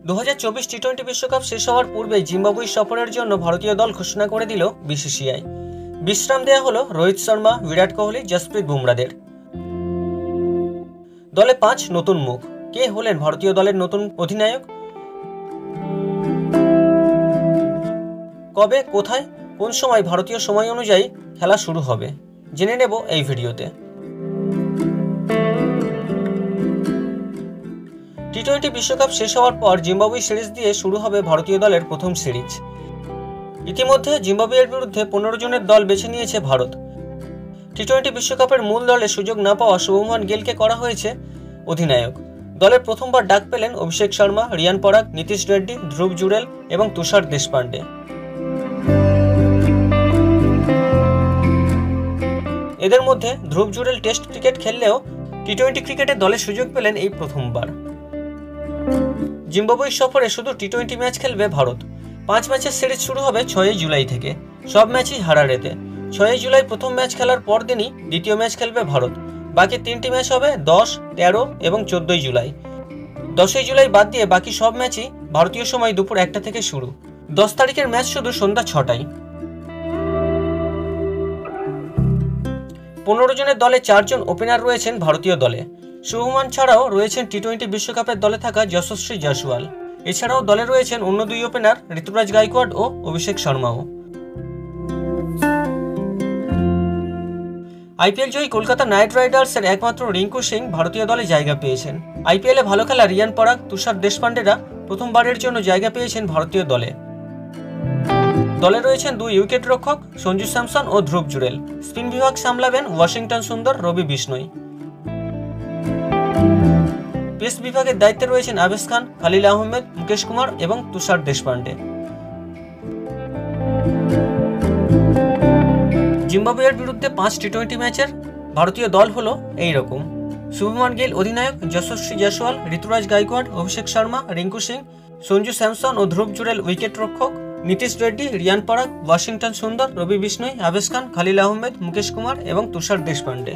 2024 টি-20 বিশ্বকাপ শেষ হওয়ার পূর্বে জিম্বাবুয়ে সফরের জন্য ভারতীয় দল ঘোষণা করে দিল বিসিসিআই। বিশ্রাম দেওয়া হলো রোহিত শর্মা, বিরাট কোহলি, জসপ্রীত বুমরাদের। দলে 5 নতুন মুখ। কে হলেন ভারতীয় দলের নতুন অধিনায়ক? কবে, কোথায়, কোন সময় ভারতীয় সময় অনুযায়ী খেলা শুরু হবে জেনে নেব এই ভিডিওতে। টি-20 বিশ্বকাপ শেষ হওয়ার পর জিম্বাবুয়ে সিরিজ দিয়ে শুরু হবে ভারতীয় দলের প্রথম সিরিজ। ইতিমধ্যে জিম্বাবুয়ের বিরুদ্ধে 15 জনের দল বেছে নিয়েছে ভারত। টি-20 বিশ্বকাপের মূল দলে সুযোগ না পাওয়া শুভমান গিলকে করা হয়েছে অধিনায়ক। দলের প্রথমবার ডাক পেলেন অভিষেক শর্মা, রিয়ান পরাগ, নীতিশ রেড্ডি, ধ্রুব জুরেল এবং তুষার দেশপান্ডে। এদের মধ্যে ধ্রুব জুরেল টেস্ট ক্রিকেট খেললেও টি-20 ক্রিকেটে দলে সুযোগ পেলেন এই প্রথমবার। জিম্বাবুয়ে সফরে শুধু টি-20 ম্যাচ খেলবে ভারত। 5 ম্যাচের সিরিজ শুরু হবে 6 জুলাই থেকে। সব ম্যাচই হারারেতে। 6 জুলাই প্রথম ম্যাচ খেলার পর দিনই দ্বিতীয় ম্যাচ খেলবে ভারত। বাকি 3টি ম্যাচ হবে 10, 13 এবং 14 জুলাই। 10 জুলাই বাদ দিয়ে বাকি সব ম্যাচই ভারতীয় সময় দুপুর 1টা থেকে শুরু। 10 তারিখের ম্যাচ শুধু সন্ধ্যা 6টায়। 15 জনের দলে 4 জন ওপেনার রয়েছেন ভারতীয় দলে। শুভমান ছাড়াও রয়েছেন টি-20 বিশ্বকাপের দলে থাকা যশস্বী জয়সওয়াল। এছাড়াও দলে রয়েছেন অন্য 2 ওপেনার ঋতুরাজ গায়কোয়াড় ও অভিষেক শর্মাও। আইপিএল জয়ী কলকাতা নাইট রাইডার্সের একমাত্র রিঙ্কু সিং ভারতীয় দলে জায়গা পেয়েছেন। আইপিএলে ভালো খেলা রিয়ান পরাগ, তুষার দেশপান্ডেরা প্রথমবারের জন্য জায়গা পেয়েছেন ভারতীয় দলে। দলে রয়েছেন 2 উইকেট রক্ষক সঞ্জু স্যামসন ও ধ্রুব জুরেল। স্পিন বিভাগ সামলাবেন ওয়াশিংটন সুন্দর, রবি বিষ্ণই। পেস বিভাগের দায়িত্বে রয়েছেন আবেশ খান, খালিল আহমেদ, মুকেশ কুমার এবং তুষার দেশপান্ডে। জিম্বাবুয়ের বিরুদ্ধে 5 টি-20 ম্যাচের ভারতীয় দল হলো এই রকম: শুভমান গিল অধিনায়ক, যশস্বী জয়সওয়াল, ঋতুরাজ গায়কোয়াড়, অভিষেক শর্মা, রিঙ্কু সিং, সঞ্জু স্যামসন ও ধ্রুব জুরেল উইকেট রক্ষক, নীতিশ রেড্ডি, রিয়ান পরাগ, ওয়াশিংটন সুন্দর, রবি বিষ্ণই, আবেশ খান, খালিল আহমেদ, মুকেশ কুমার এবং তুষার দেশপান্ডে।